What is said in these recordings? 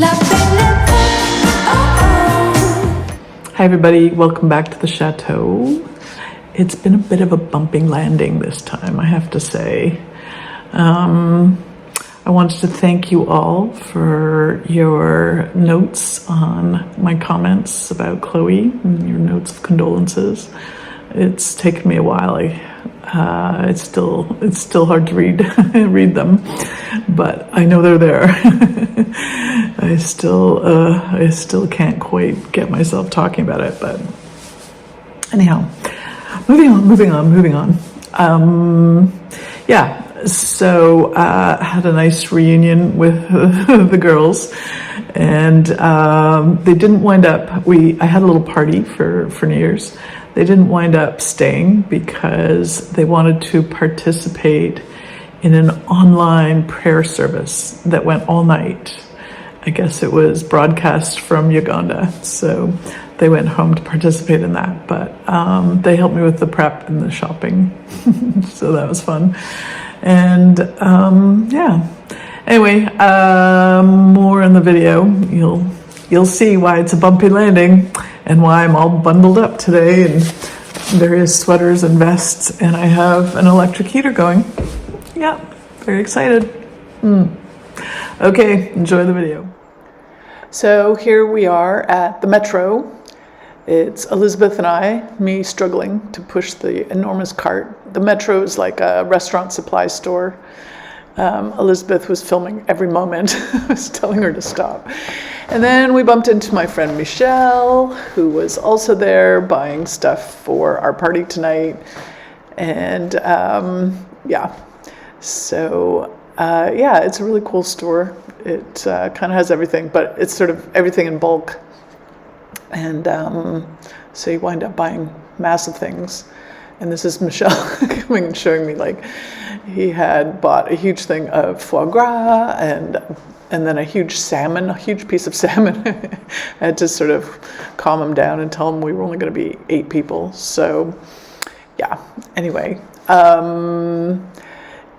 Hi everybody, welcome back to the Chateau. It's been a bit of a bumping landing this time, I have to say. I wanted to thank you all for your notes on my comments about Chloe and your notes of condolences. It's taken me a while. It's still hard to read them, but I know they're there. I still can't quite get myself talking about it, but anyhow, moving on. So had a nice reunion with the girls, and they didn't wind up. I had a little party for New Year's. They didn't wind up staying because they wanted to participate in an online prayer service that went all night. I guess it was broadcast from Uganda, so they went home to participate in that. But they helped me with the prep and the shopping, so that was fun. And anyway, more in the video. You'll see why it's a bumpy landing and why I'm all bundled up today in various sweaters and vests, and I have an electric heater going. Yeah, very excited. Okay, enjoy the video. So here we are at the Metro. It's Elizabeth and me struggling to push the enormous cart. The Metro is like a restaurant supply store. Elizabeth was filming every moment. I was telling her to stop. And then we bumped into my friend Michelle, who was also there buying stuff for our party tonight. And it's a really cool store. It kind of has everything, but it's sort of everything in bulk. And so you wind up buying massive things. And this is Michelle coming and showing me, like, he had bought a huge thing of foie gras and then a huge piece of salmon. I had to sort of calm him down and tell him we were only going to be 8 people. So, yeah. Anyway,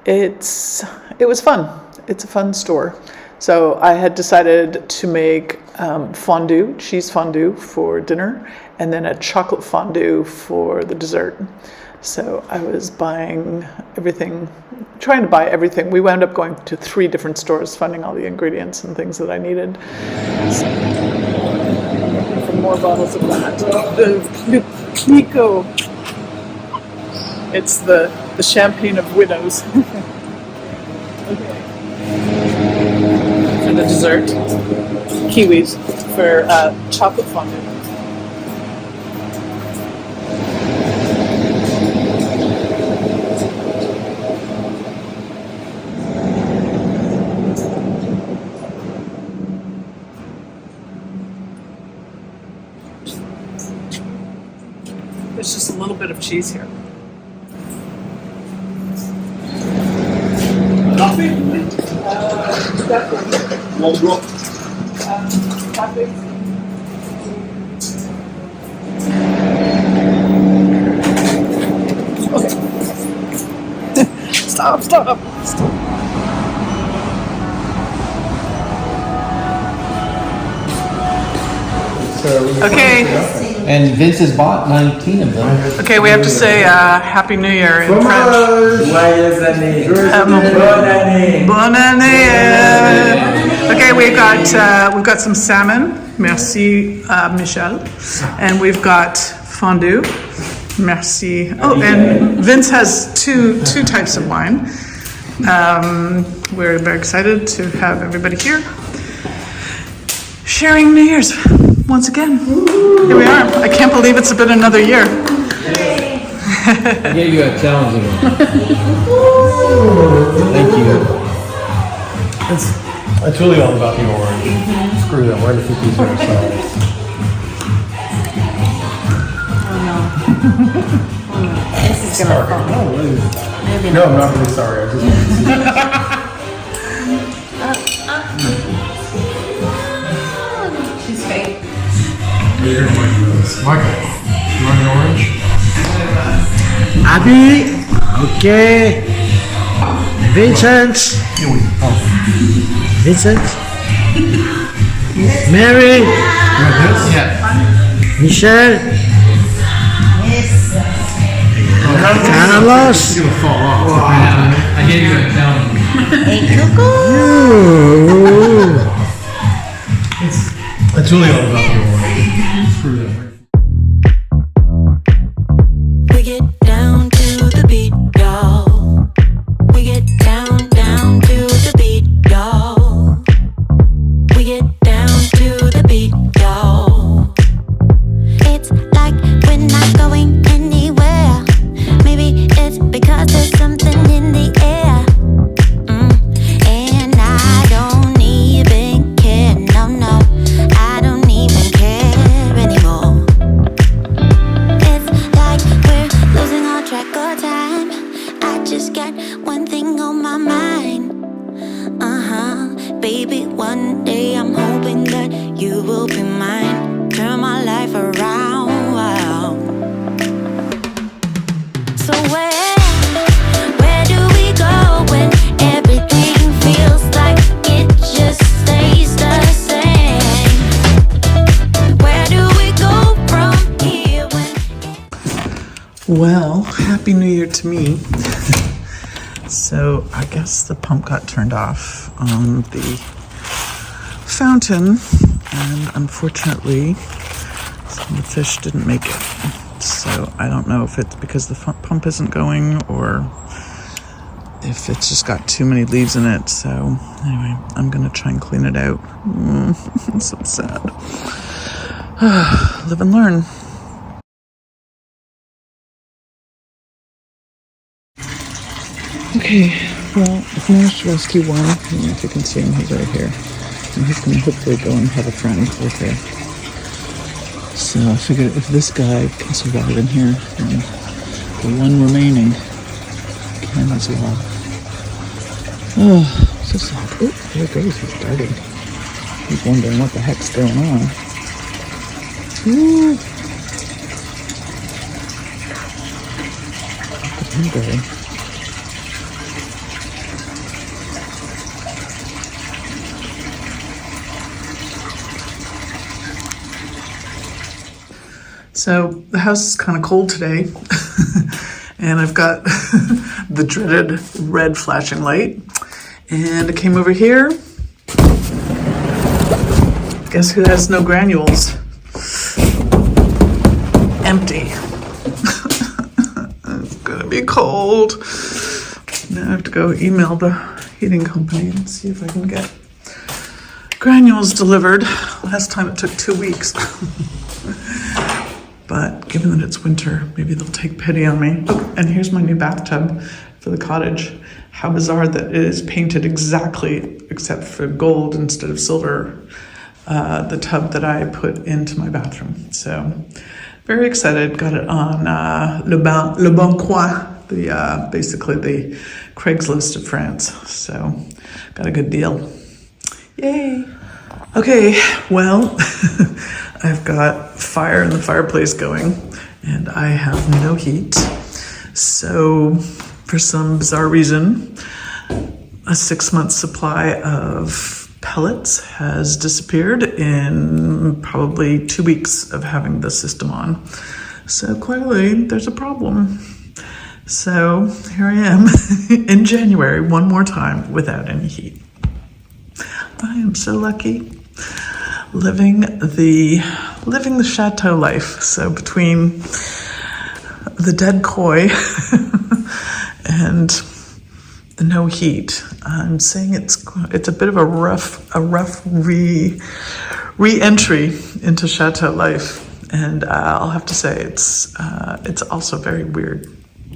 it was fun. It's a fun store. So I had decided to make cheese fondue for dinner, and then a chocolate fondue for the dessert. So I was trying to buy everything. We wound up going to 3 different stores, finding all the ingredients and things that I needed. For more bottles of that. The Clico. It's the champagne of widows. Okay. For the dessert, kiwis for chocolate fondue. There's just a little bit of cheese here. Coffee? Coffee. Okay. Stop. Okay. And Vince has bought 19 of them. Okay, we have to say Happy New Year in French. Bonne année. Okay, we've got some salmon. Merci, Michel. And we've got fondue. Merci. Oh, and Vince has two types of wine. We're very excited to have everybody here, sharing New Year's once again. Here we are. I can't believe it's been another year. I gave you a challenging one. Thank you. It's really all about the orange. Screw that. We're going to put these ourselves. This is gonna fall. No, I'm not really sorry. I just She's fake. You're going to like this. Michael, you want an orange? Abby, okay. Vincent. Vincent. Mary, You want this? Yeah. Michelle, Carlos. It's gonna fall off. I gave you a down. Ooh. It's really all about the oil. We get down to the beat, y'all. We get down, down to the beat, y'all. We get down to the beat, y'all. It's like we're not going anywhere. Maybe it's because there's something in the air. And I don't even care. No, no, I don't even care anymore. It's like we're losing all track of time. I just got one thing on my mind. Baby, one day I'm hoping that you will be mine. Turn my life around. Wow. So where do we go when everything feels like it just stays the same? Where do we go from here when Well, Happy New Year to me. So I guess the pump got turned off on the fountain, and unfortunately some of the fish didn't make it. So I don't know if it's because the pump isn't going or if it's just got too many leaves in it. So anyway, I'm gonna try and clean it out. It's so sad. Live and learn. Okay, well, I've managed to rescue one. I don't know if you can see him, he's right here. And he's going to hopefully go and have a friend right there. So I figured if this guy can survive in here, then the one remaining can as well. Oh, so sad. Oh, there it goes, he's darting. He's wondering what the heck's going on. Ooh. Look at him go. So the house is kind of cold today, and I've got the dreaded red flashing light, and I came over here. Guess who has no granules? Empty. It's gonna be cold. Now I have to go email the heating company and see if I can get granules delivered. Last time it took 2 weeks. But given that it's winter, maybe they'll take pity on me. Oh, and here's my new bathtub for the cottage. How bizarre that it is painted exactly, except for gold instead of silver, the tub that I put into my bathroom. So very excited. Got it on Le Bon Coin, basically the Craigslist of France. So got a good deal. Yay. Okay, well, I've got fire in the fireplace going, and I have no heat. So, for some bizarre reason, a 6-month supply of pellets has disappeared in probably 2 weeks of having the system on. So clearly, there's a problem. So here I am in January, one more time, without any heat. I am so lucky. Living the chateau life. So between the dead koi and the no heat, I'm saying it's a bit of a rough re-entry into chateau life, and I'll have to say it's also very weird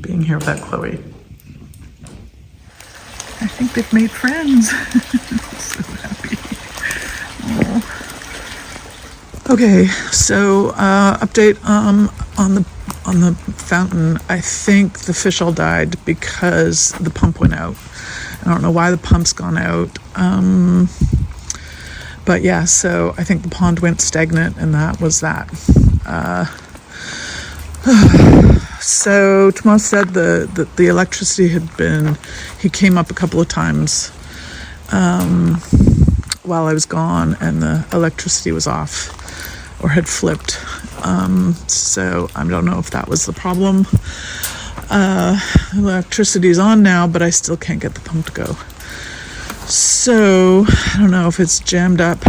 being here without Chloe. I think they've made friends. So happy. Oh. Okay, so update on the fountain. I think the fish all died because the pump went out. I don't know why the pump's gone out. But yeah, so I think the pond went stagnant, and that was that. So Tomas said the electricity had been, he came up a couple of times while I was gone and the electricity was off or had flipped. So I don't know if that was the problem. Electricity's on now, but I still can't get the pump to go. So I don't know if it's jammed up.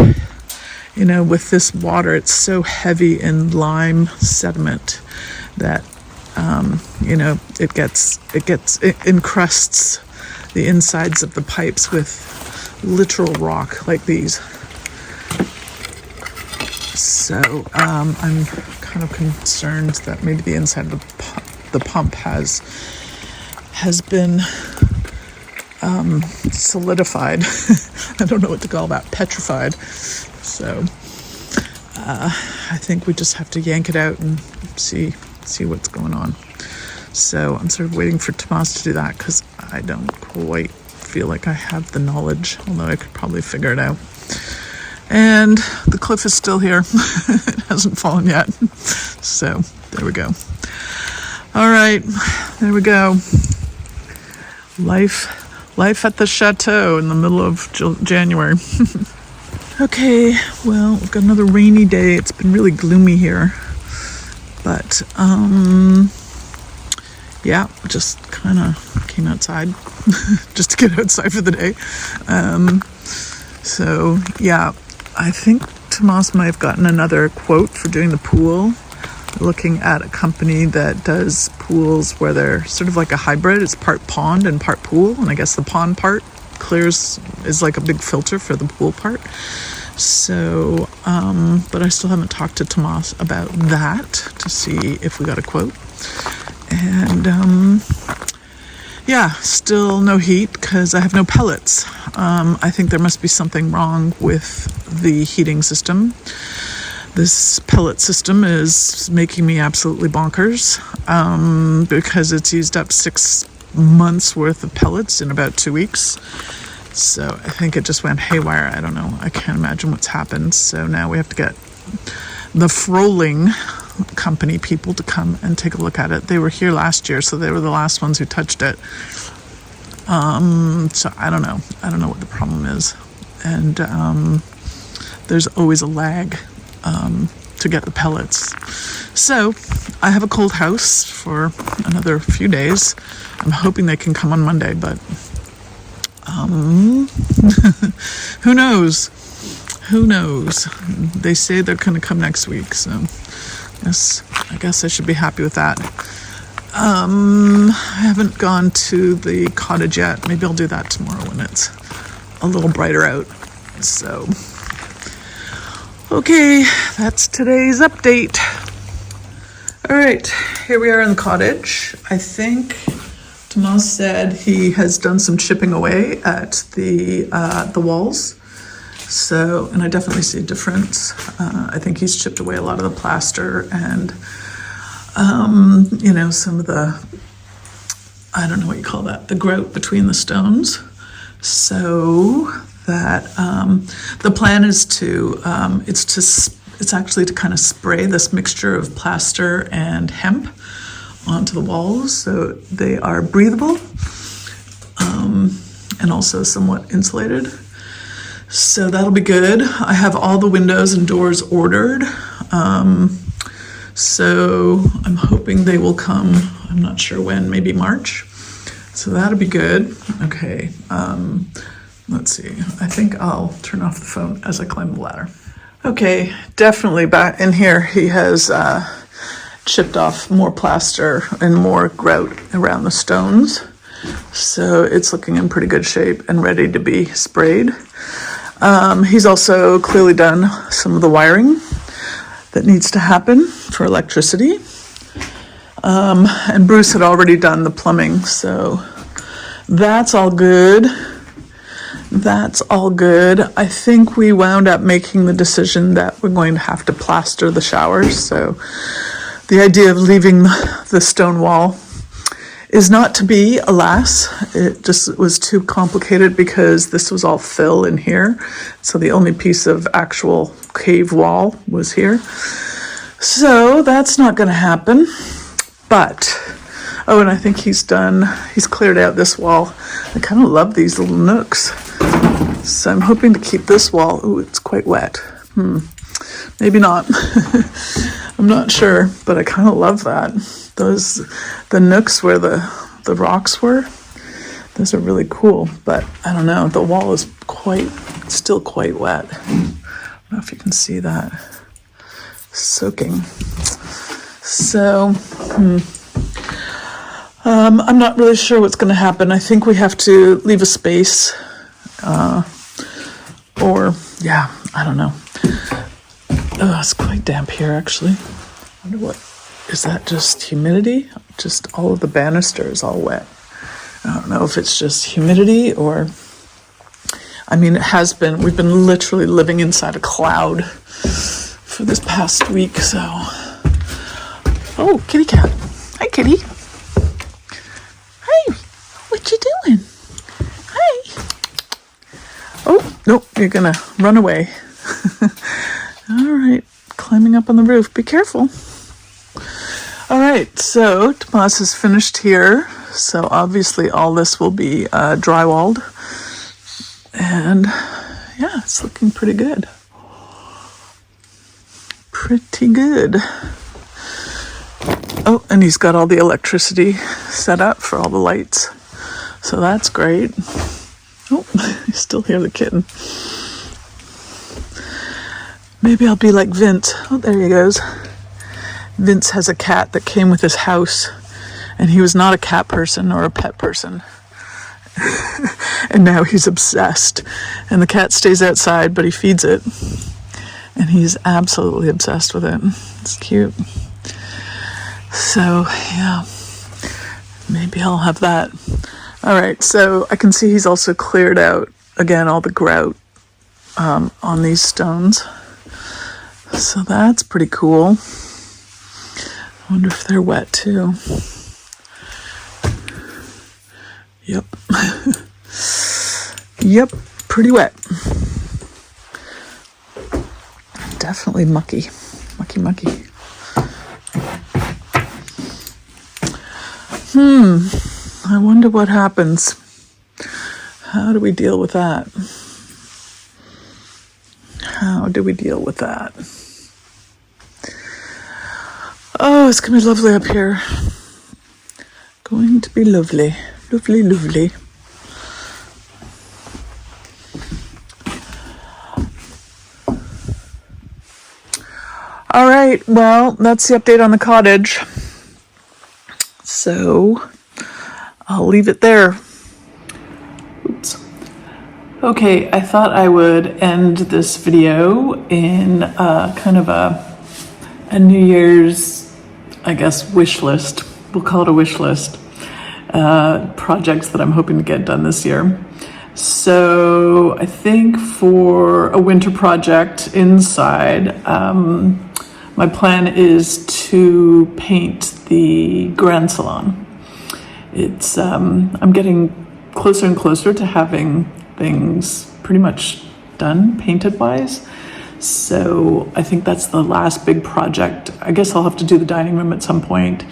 You know, with this water, it's so heavy in lime sediment that, you know, it encrusts the insides of the pipes with literal rock like these. So I'm kind of concerned that maybe the inside of the pump has been solidified. I don't know what to call that, petrified. So I think we just have to yank it out and see what's going on. So I'm sort of waiting for Tomas to do that because I don't quite feel like I have the knowledge, although I could probably figure it out. And the cliff is still here. It hasn't fallen yet. So there we go. All right, there we go. Life at the chateau in the middle of January. Okay, well, we've got another rainy day. It's been really gloomy here. But, yeah, just kind of came outside just to get outside for the day. So, yeah, I think Tomas might have gotten another quote for doing the pool. Looking at a company that does pools where they're sort of like a hybrid. It's part pond and part pool. And I guess the pond part is like a big filter for the pool part. So, but I still haven't talked to Tomas about that to see if we got a quote. And, yeah, still no heat because I have no pellets. I think there must be something wrong with the heating system. This pellet system is making me absolutely bonkers because it's used up 6 months worth of pellets in about 2 weeks. So I think it just went haywire. I don't know. I can't imagine what's happened. So now we have to get the Froling company people to come and take a look at it. They were here last year, so they were the last ones who touched it. So I don't know. I don't know what the problem is. And there's always a lag to get the pellets. So I have a cold house for another few days. I'm hoping they can come on Monday, but who knows? Who knows? They say they're going to come next week, so I guess I should be happy with that. I haven't gone to the cottage yet. Maybe I'll do that tomorrow when it's a little brighter out. So okay, that's today's update. All right, here we are in the cottage. I think Tomas said he has done some chipping away at the walls. So, and I definitely see a difference. I think he's chipped away a lot of the plaster and, you know, some of the, I don't know what you call that, the grout between the stones. So that the plan is to it's actually to kind of spray this mixture of plaster and hemp onto the walls so they are breathable and also somewhat insulated. So that'll be good. I have all the windows and doors ordered. So I'm hoping they will come, I'm not sure when, maybe March. So that'll be good. Okay. Let's see. I think I'll turn off the phone as I climb the ladder. Okay, definitely back in here he has chipped off more plaster and more grout around the stones. So it's looking in pretty good shape and ready to be sprayed. He's also clearly done some of the wiring that needs to happen for electricity. And Bruce had already done the plumbing, so that's all good. That's all good. I think we wound up making the decision that we're going to have to plaster the showers. So the idea of leaving the stone wall is not to be, alas. It just was too complicated because this was all fill in here. So the only piece of actual cave wall was here. So that's not going to happen. But, oh, and I think he's cleared out this wall. I kind of love these little nooks. So I'm hoping to keep this wall. Ooh, it's quite wet. Maybe not. I'm not sure, but I kind of love that. The nooks where the rocks were, those are really cool, but I don't know, the wall is still quite wet. I don't know if you can see that. Soaking. So, I'm not really sure what's going to happen. I think we have to leave a space, I don't know. Oh, it's quite damp here, actually. I wonder what, is that just humidity? Just all of the banister is all wet. I don't know if it's just humidity or, I mean, it has been, we've been literally living inside a cloud for this past week, so. Oh, kitty cat. Hi, kitty. Hi, what you doing? Hi. Oh, nope, you're gonna run away. All right, climbing up on the roof. Be careful. All right, so Tomas is finished here. So obviously all this will be drywalled. And yeah, it's looking pretty good. Pretty good. Oh, and he's got all the electricity set up for all the lights. So that's great. Oh, you still hear the kitten. Maybe I'll be like Vince. Oh, there he goes. Vince has a cat that came with his house, and he was not a cat person or a pet person. And now he's obsessed. And the cat stays outside, but he feeds it. And he's absolutely obsessed with it. It's cute. So, yeah. Maybe I'll have that. All right, so I can see he's also cleared out, again, all the grout on these stones. So that's pretty cool. I wonder if they're wet too. Yep. Yep, pretty wet. Definitely mucky. Mucky. I wonder what happens. How do we deal with that? How do we deal with that? Oh, it's going to be lovely up here. Going to be lovely. Lovely. All right, well, that's the update on the cottage. So I'll leave it there. Oops. Okay, I thought I would end this video in kind of a New Year's, I guess, wish list. We'll call it a wish list. Projects that I'm hoping to get done this year. So I think for a winter project inside, my plan is to paint the Grand Salon. It's I'm getting closer and closer to having things pretty much done painted wise. So I think that's the last big project. I guess I'll have to do the dining room at some point.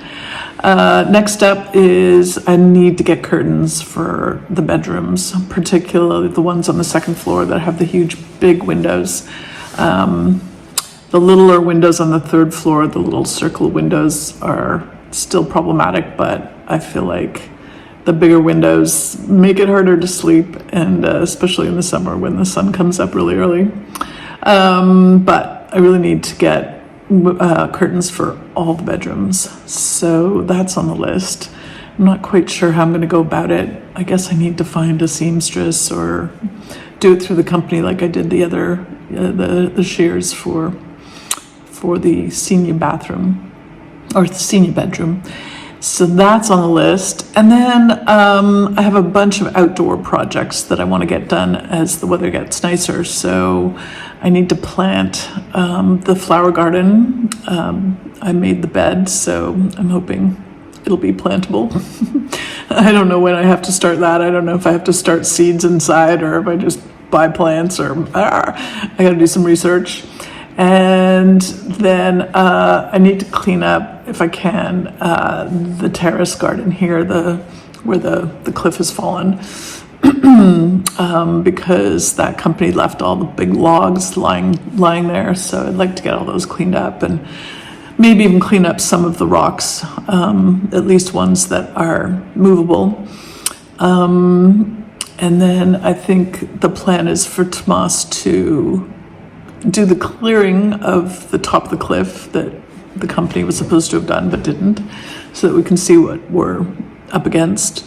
Next up is I need to get curtains for the bedrooms, particularly the ones on the second floor that have the huge big windows. The littler windows on the third floor, the little circle windows, are still problematic, but I feel like the bigger windows make it harder to sleep, and especially in the summer when the sun comes up really early. But I really need to get curtains for all the bedrooms, so that's on the list. I'm not quite sure how I'm going to go about it. I guess I need to find a seamstress or do it through the company like I did the other the shears for the senior bathroom or the senior bedroom. So that's on the list. And then I have a bunch of outdoor projects that I want to get done as the weather gets nicer. So I need to plant the flower garden. I made the bed, so I'm hoping it'll be plantable. I don't know when I have to start that. I don't know if I have to start seeds inside or if I just buy plants, or I got to do some research. And then I need to clean up, if I can, the terrace garden here, where the cliff has fallen. because that company left all the big logs lying there. So I'd like to get all those cleaned up and maybe even clean up some of the rocks, at least ones that are movable. And then I think the plan is for Tomas to do the clearing of the top of the cliff that the company was supposed to have done but didn't, so that we can see what we're up against.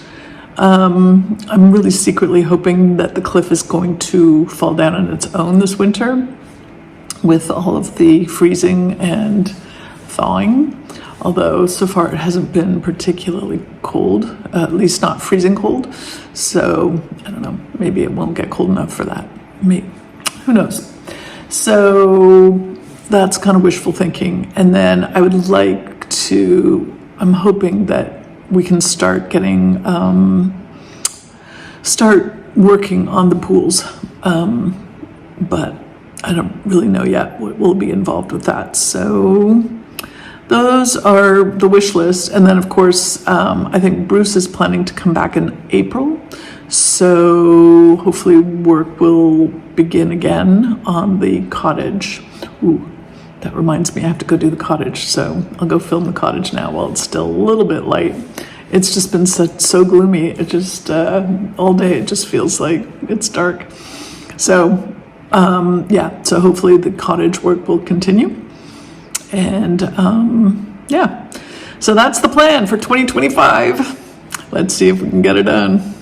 I'm really secretly hoping that the cliff is going to fall down on its own this winter with all of the freezing and thawing, although so far it hasn't been particularly cold, at least not freezing cold. So I don't know, maybe it won't get cold enough for that. Maybe, who knows? So that's kind of wishful thinking. And then I would like to, I'm hoping that we can start getting, start working on the pools. But I don't really know yet what will be involved with that. So those are the wish list. And then of course, I think Bruce is planning to come back in April. So hopefully work will begin again on the cottage. Ooh, that reminds me, I have to go do the cottage. So I'll go film the cottage now while it's still a little bit light. It's just been so gloomy. It just, all day, it just feels like it's dark. So, yeah, so hopefully the cottage work will continue. And, yeah, so that's the plan for 2025. Let's see if we can get it done.